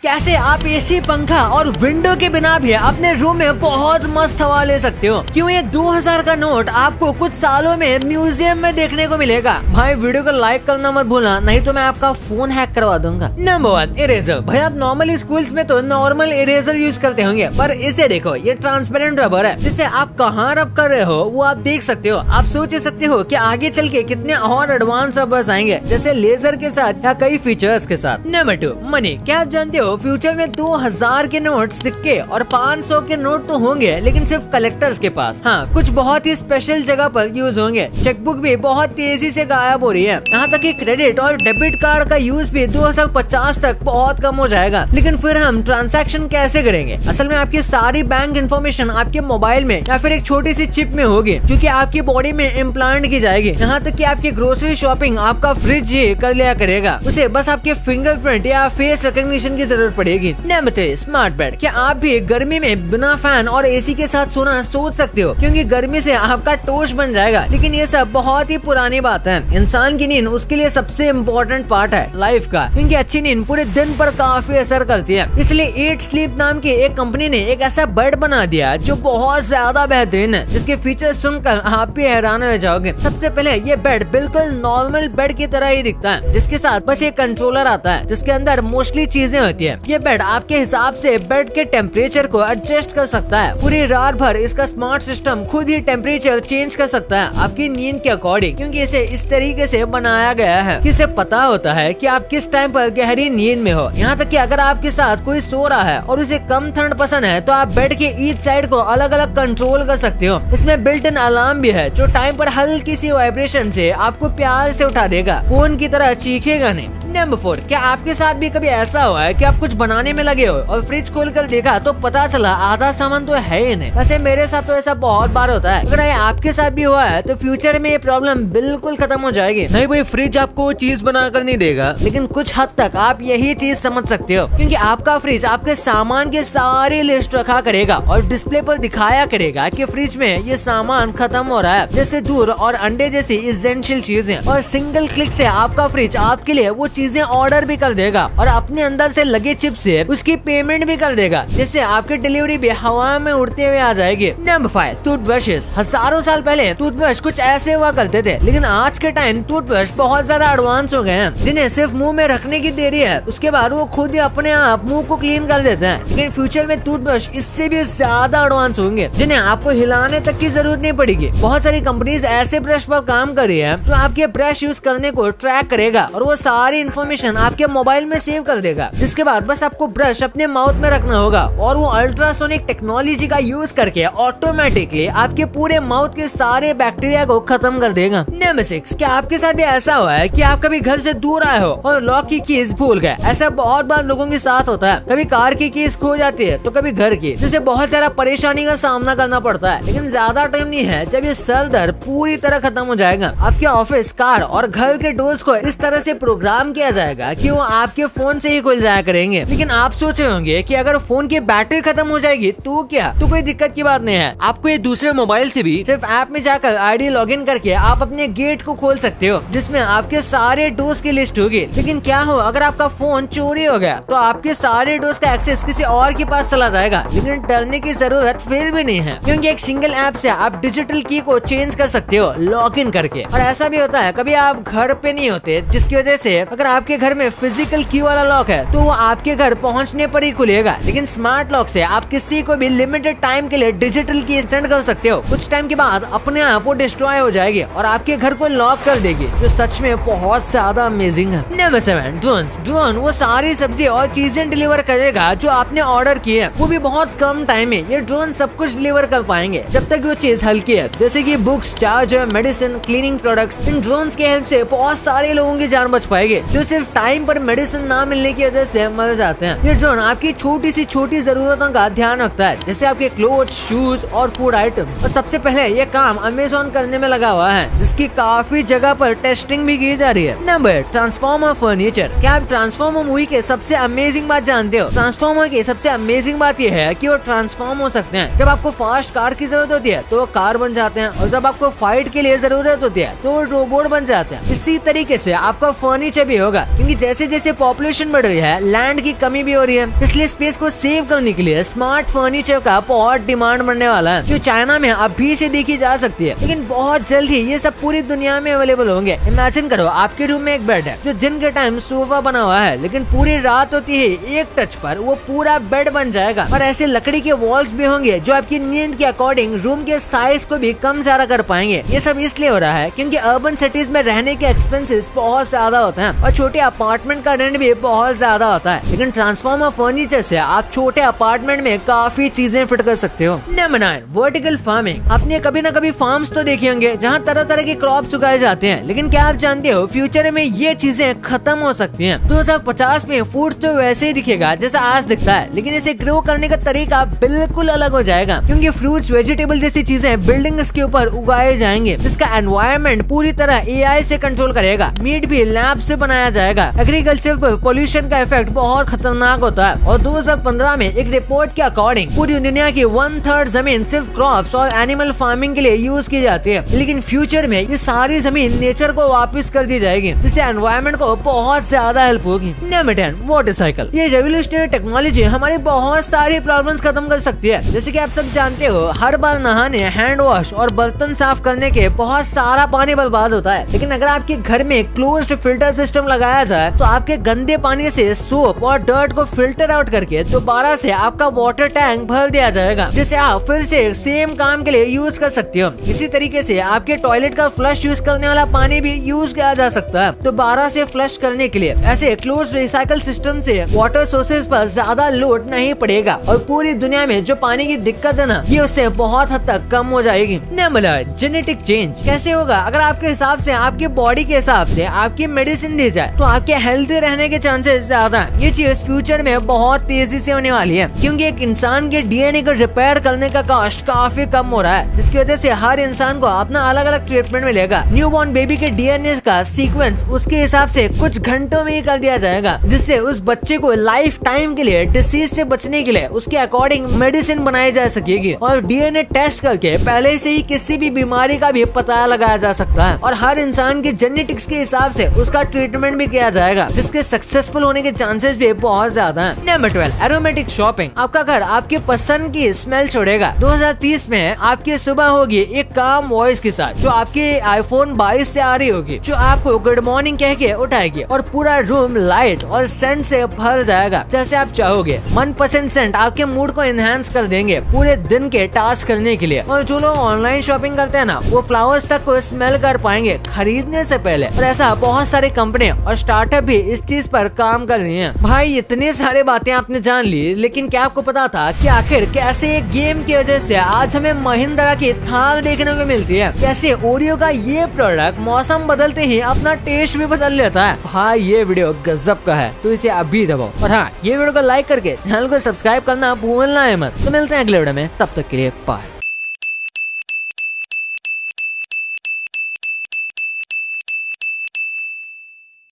कैसे आप एसी, पंखा और विंडो के बिना भी अपने रूम में बहुत मस्त हवा ले सकते हो। क्यों ये 2000 का नोट आपको कुछ सालों में म्यूजियम में देखने को मिलेगा। भाई वीडियो को लाइक करना मत भूलना, नहीं तो मैं आपका फोन हैक करवा दूंगा। Number 1, eraser. भाई आप नॉर्मली स्कूल्स में तो नॉर्मल इरेजर यूज करते होंगे, पर इसे देखो, ये ट्रांसपेरेंट रबर है जिससे आप कहाँ रब कर रहे हो वो आप देख सकते हो। आप सोच सकते हो कि आगे चल के कितने और एडवांस रबर्स आएंगे, जैसे लेजर के साथ या कई फीचर्स के साथ। Number 2, money. क्या आप जानते हो फ्यूचर में 2000 के नोट, सिक्के और 500 के नोट तो होंगे, लेकिन सिर्फ कलेक्टर्स के पास। हाँ, कुछ बहुत ही स्पेशल जगह पर यूज होंगे। चेकबुक भी बहुत तेजी से गायब हो रही है। यहाँ तक कि क्रेडिट और डेबिट कार्ड का यूज भी 2050 तक बहुत कम हो जाएगा। लेकिन फिर हम ट्रांजैक्शन कैसे करेंगे? असल में आपकी सारी बैंक इन्फॉर्मेशन आपके मोबाइल में या फिर एक छोटी सी चिप में होगी, क्योंकि आपकी बॉडी में इम्प्लांट की जाएगी। यहाँ तक कि आपकी ग्रोसरी शॉपिंग आपका फ्रिज ही कर लिया करेगा। उसे बस आपके फिंगरप्रिंट या फेस रिकॉग्निशन की जरूरत पड़ेगी। Number 3, smart bed. क्या आप भी गर्मी में बिना फैन और एसी के साथ सोना सोच सकते हो? क्योंकि गर्मी से आपका टोस्ट बन जाएगा। लेकिन ये सब बहुत ही पुरानी बात है। इंसान की नींद उसके लिए सबसे इम्पोर्टेंट पार्ट है लाइफ का, क्योंकि अच्छी नींद पूरे दिन पर काफी असर करती है। इसलिए 8 स्लीप नाम की एक कंपनी ने एक ऐसा बेड बना दिया जो बहुत ज्यादा बेहतरीन है, जिसके फीचर्स सुनकर आप भी हैरान हो जाओगे। सबसे पहले ये बेड बिल्कुल नॉर्मल बेड की तरह ही दिखता है, जिसके साथ बस एक कंट्रोलर आता है जिसके अंदर मोस्टली चीजें होती है। ये बेड आपके हिसाब से बेड के टेम्परेचर को एडजस्ट कर सकता है। पूरी रात भर इसका स्मार्ट सिस्टम खुद ही टेम्परेचर चेंज कर सकता है आपकी नींद के अकॉर्डिंग, क्योंकि इसे इस तरीके से बनाया गया है कि इसे पता होता है कि आप किस टाइम पर गहरी नींद में हो। यहाँ तक कि अगर आपके साथ कोई सो रहा है और उसे कम ठंड पसंद है, तो आप बेड के ईच साइड को अलग अलग कंट्रोल कर सकते हो। इसमें बिल्ट इन अलार्म भी है जो टाइम पर हल्की सी वाइब्रेशन से आपको प्यार से उठा देगा, फोन की तरह चीखेगा नहीं। नंबर 4, क्या आपके साथ भी कभी ऐसा हुआ है कि आप कुछ बनाने में लगे हो और फ्रिज खोलकर देखा तो पता चला आधा सामान तो है ही नहीं? वैसे मेरे साथ तो ऐसा बहुत बार होता है। अगर आपके साथ भी हुआ है तो फ्यूचर में ये प्रॉब्लम बिल्कुल खत्म हो जाएगी। नहीं भाई, फ्रिज आपको चीज बनाकर नहीं देगा, लेकिन कुछ हद तक आप यही चीज समझ सकते हो, क्योंकि आपका फ्रिज आपके सामान की सारी लिस्ट रखा करेगा और डिस्प्ले पर दिखाया करेगा कि फ्रिज में ये सामान खत्म हो रहा है, जैसे दूध और अंडे जैसी एसेंशियल चीजें। और सिंगल क्लिक से आपका फ्रिज आपके लिए वो चीजें ऑर्डर भी कर देगा और अपने अंदर से लगे चिप से उसकी पेमेंट भी कर देगा, जिससे आपकी डिलीवरी भी हवा में उड़ते हुए आ जाएगी। Number 5, toothbrushes. हजारों साल पहले टूथब्रश कुछ ऐसे हुआ करते थे, लेकिन आज के टाइम टूथब्रश बहुत ज्यादा एडवांस हो गए हैं, जिन्हें सिर्फ मुंह में रखने की देरी है, उसके बाद वो खुद ही अपने आप मुंह को क्लीन कर देते हैं। लेकिन फ्यूचर में टूथब्रश इससे भी ज्यादा एडवांस होंगे, जिन्हें आपको हिलाने तक की जरूरत नहीं पड़ेगी। बहुत सारी कंपनीज ऐसे ब्रश पर काम कर रही है जो आपके ब्रश यूज करने को ट्रैक करेगा और वो सारी इन्फॉर्मेशन आपके मोबाइल में सेव कर देगा, जिसके बाद बस आपको ब्रश अपने माउथ में रखना होगा और वो अल्ट्रासोनिक टेक्नोलॉजी का यूज करके ऑटोमेटिकली आपके पूरे माउथ के सारे बैक्टीरिया को खत्म कर देगा। नंबर 6, क्या आपके साथ भी ऐसा हुआ है कि आप कभी घर से दूर आए हो और लॉक की कीज भूल गए? ऐसा बहुत बार लोगों के साथ होता है। कभी कार की कीज खो जाती है तो कभी घर की, जिससे बहुत सारा परेशानी का सामना करना पड़ता है। लेकिन ज्यादा टाइम नहीं है जब ये सर दर्द पूरी तरह खत्म हो जाएगा। आपके ऑफिस, कार और घर के डोर्स को इस तरह से प्रोग्राम किया जाएगा कि वो आपके फोन से ही खुल जाया करेंगे। लेकिन आप सोच रहे होंगे कि अगर फोन की बैटरी खत्म हो जाएगी तो क्या? तो कोई दिक्कत की बात नहीं है। आपको ये दूसरे मोबाइल से भी सिर्फ ऐप में जाकर आईडी लॉगिन करके आप अपने गेट को खोल सकते हो, जिसमें आपके सारे डोर्स की लिस्ट होगी। लेकिन क्या हो अगर आपका फोन चोरी हो गया, तो आपके सारे डोर्स का एक्सेस किसी और के पास चला जाएगा। लेकिन डरने की जरूरत फिर भी नहीं है, क्योंकि एक सिंगल ऐप से आप डिजिटल की को चेंज कर सकते हो लॉग इन करके। और ऐसा भी होता है कभी आप घर पे नहीं होते, जिसकी वजह से अगर आपके घर में फिजिकल की वाला लॉक है तो वो आपके घर पहुंचने पर ही खुलेगा। लेकिन स्मार्ट लॉक से आप किसी को भी लिमिटेड टाइम के लिए डिजिटल की एक्सटेंड कर सकते हो। कुछ टाइम के बाद अपने आप वो डिस्ट्रॉय हो जाएगी और आपके घर को लॉक कर देगी, जो सच में बहुत ज्यादा अमेजिंग है। Number 7, drones. ड्रोन वो सारी सब्जी और चीजें डिलीवर करेगा जो आपने ऑर्डर की है, वो भी बहुत कम टाइम में। ये ड्रोन सब कुछ डिलीवर कर पाएंगे जब तक वो चीज हल्की है, जैसे कि books, charger, medicine, cleaning products. इन ड्रोन्स के हेल्प से बहुत सारे लोगों की जान बच पाएगी जो सिर्फ टाइम पर मेडिसिन ना मिलने की वजह से मर जाते हैं। ये ड्रोन आपकी छोटी सी छोटी जरूरतों का ध्यान रखता है, जैसे आपके क्लोथ, शूज और फूड आइटम्स। और सबसे पहले ये काम अमेज़न करने में लगा हुआ है, जिसकी काफी जगह पर टेस्टिंग भी की जा रही है। Number 8, transformer furniture. क्या आप ट्रांसफॉर्मर मूवी के सबसे अमेजिंग बात जानते हो? ट्रांसफॉर्मर की सबसे अमेजिंग बात यह है कि वो ट्रांसफॉर्म हो सकते हैं। जब आपको फास्ट कार की जरूरत होती है तो वो कार बन जाते हैं, और जब आपको फाइट के लिए जरूरत होती है तो वो रोबोट बन जाते हैं। इसी तरीके से आपका फर्नीचर भी होगा, क्योंकि जैसे जैसे पॉपुलेशन बढ़ रही है लैंड की कमी भी हो रही है। इसलिए स्पेस को सेव करने के लिए स्मार्ट फर्नीचर का बहुत डिमांड बढ़ने वाला है, जो चाइना में अभी से देखी जा सकती है, लेकिन बहुत जल्द ही ये सब पूरी दुनिया में अवेलेबल होंगे। इमेजिन करो आपके रूम में एक बेड है जो दिन के टाइम सोफा बना हुआ है, लेकिन पूरी रात होती है एक टच पर वो पूरा बेड बन जाएगा। और ऐसे लकड़ी के वॉल्स भी होंगे जो आपकी नींद के अकॉर्डिंग रूम के साइज को भी कम ज्यादा कर पाएंगे। ये सब इसलिए हो रहा है क्योंकि अर्बन सिटीज में रहने के एक्सपेंसेस बहुत ज्यादा होते हैं और छोटे अपार्टमेंट का रेंट भी बहुत ज्यादा होता है, लेकिन ट्रांसफॉर्मर फर्नीचर से आप छोटे अपार्टमेंट में काफी चीजें फिट कर सकते हो। Number 9, vertical farming. आपने कभी न कभी फार्म्स तो देखे होंगे जहाँ तरह तरह के क्रॉप्स उगाए जाते हैं, लेकिन क्या आप जानते हो फ्यूचर में ये चीजें खत्म हो सकती हैं। 2050 में फूड्स तो वैसे ही दिखेगा जैसा आज दिखता है, लेकिन इसे ग्रो करने का तरीका बिल्कुल अलग हो जाएगा, क्योंकि फ्रूट्स वेजिटेबल जैसी चीजें बिल्डिंग्स के ऊपर उगाए जाएंगे, जिसका एनवायरनमेंट पूरी तरह AI से कंट्रोल करेगा। मीट भी लैब से बनाया जाएगा। एग्रीकल्चर पर पोल्यूशन का इफेक्ट बहुत खतरनाक होता है और 2015 में एक रिपोर्ट के अकॉर्डिंग पूरी दुनिया की 1/3 जमीन सिर्फ क्रॉप्स और एनिमल फार्मिंग के लिए यूज की जाती है, लेकिन फ्यूचर में ये सारी जमीन नेचर को वापस कर दी जाएगी, जिससे एनवायरनमेंट को बहुत ज्यादा हेल्प होगी। Number 10, water cycle. ये रेवोल्यूशनरी टेक्नोलॉजी हमारी बहुत सारी प्रॉब्लम्स खत्म कर सकती है। जैसे कि आप सब जानते हो हर बार नहाने, हैंड वॉश और बर्तन साफ करने के बहुत सारा पानी बर्बाद होता है, लेकिन अगर आपके घर में क्लोज्ड फिल्टर सिस्टम लगाया जाए तो आपके गंदे पानी से सोप और डर्ट को फिल्टर आउट करके दोबारा से आपका वाटर टैंक भर दिया जाएगा, जिसे आप फिर से सेम काम के लिए यूज कर सकते हो। इसी तरीके से आपके टॉयलेट का फ्लश यूज करने वाला पानी भी यूज किया जा सकता है दोबारा से फ्लश करने के लिए। ऐसे क्लोज्ड रिसाइकल सिस्टम से वाटर सोर्सेज पर ज्यादा लोड नहीं पड़ेगा और पूरी दुनिया में जो पानी की दिक्कत है ना, ये उससे बहुत हद तक कम हो जाएगी। Number 11, genetic change. कैसे होगा? अगर आपके हिसाब से, आपके बॉडी के हिसाब से आपकी मेडिसिन दी जाए तो आपके हेल्थी रहने के चांसेस ज्यादा है। ये चीज फ्यूचर में बहुत तेजी से होने वाली है, क्योंकि एक इंसान के DNA को रिपेयर करने का कॉस्ट काफी कम हो रहा है, जिसकी वजह से हर इंसान को अपना अलग अलग ट्रीटमेंट मिलेगा। न्यूबॉर्न बेबी के DNA का सीक्वेंस उसके हिसाब से कुछ घंटों में ही कर दिया जाएगा, जिससे उस बच्चे को लाइफ टाइम के लिए डिसीज से बचने के लिए उसके अकॉर्डिंग मेडिसिन बनाई जा सकेगी। और DNA टेस्ट करके पहले से ही किसी भी बीमारी का भी पता लगाया जा सकता है और हर इंसान के जेनेटिक्स के हिसाब से उसका ट्रीटमेंट भी किया जाएगा, जिसके सक्सेसफुल होने के चांसेस भी बहुत ज्यादा हैं। Number 12, aromatic shopping. आपका घर आपके पसंद की स्मेल छोड़ेगा। 2030 में आपकी सुबह होगी एक काम वॉइस के साथ, जो आपके iPhone 22 से आ रही होगी, जो आपको गुड मॉर्निंग कह के उठाएगी और पूरा रूम लाइट और सेंट से भर जाएगा जैसे आप चाहोगे। मनपसंद सेंट आपके मूड को एनहांस कर देंगे पूरे दिन के टास्क करने के लिए। और जो लोग ऑनलाइन शॉपिंग करते हैं ना, वो फ्लावर्स तक को स्मेल कर पाएंगे खरीदने से पहले। और ऐसा बहुत सारे कंपनी और स्टार्टअप भी इस चीज पर काम कर रही हैं। भाई इतनी सारी बातें आपने जान ली, लेकिन क्या आपको पता था कि आखिर कैसे एक गेम की वजह से आज हमें महिंद्रा की थार देखने को मिलती है? कैसे ओरियो का ये प्रोडक्ट मौसम बदलते ही अपना टेस्ट भी बदल लेता है? भाई ये वीडियो गजब का है, तो इसे अभी दबाओ। और हाँ, ये वीडियो को लाइक करके चैनल को सब्सक्राइब करना भूलना है मत। तो मिलते हैं अगले वीडियो में, तब तक के लिए बाय।